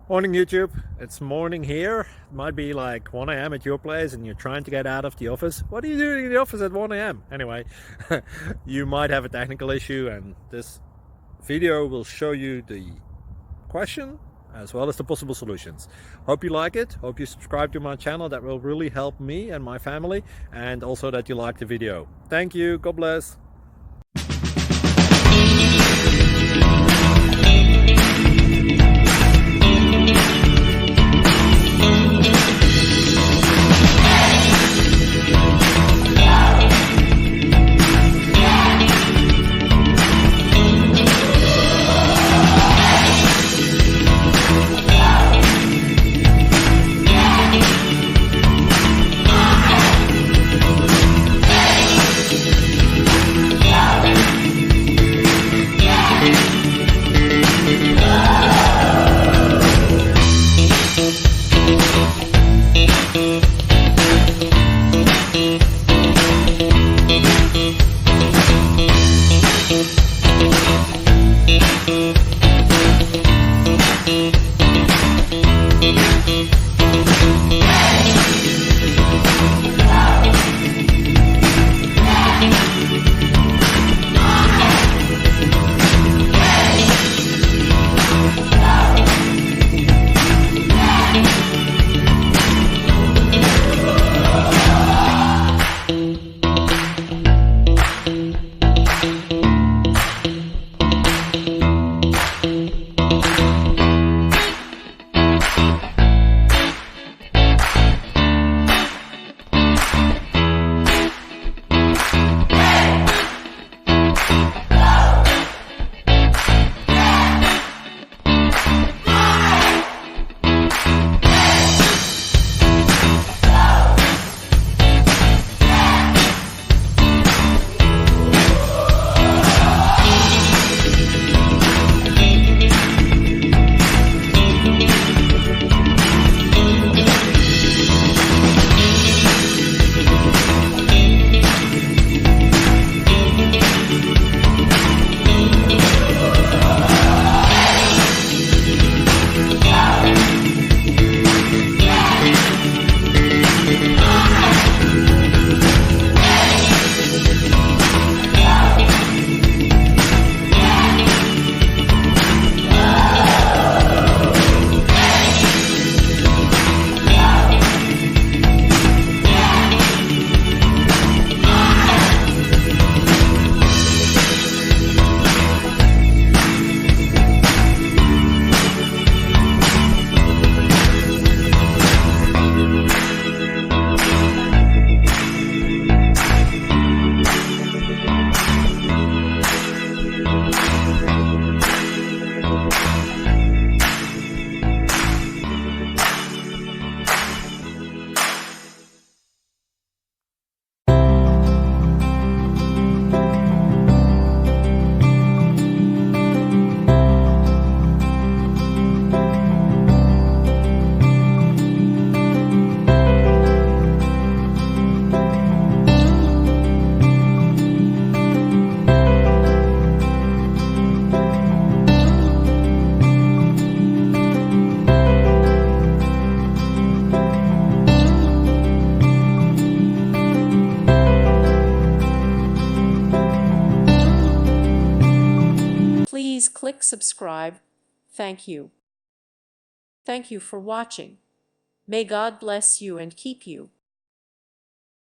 Morning YouTube, it's morning here. It might be like 1 a.m. at your place and you're trying to get out of the office. What are you doing in the office at 1 a.m.? Anyway, you might have a technical issue and this video will show you the question as well as the possible solutions. Hope you like it, hope you subscribe to my channel. That will really help me and my family, and also that you like the video. Thank you, God bless. Please click subscribe. Thank you. Thank you for watching. May God bless you and keep you.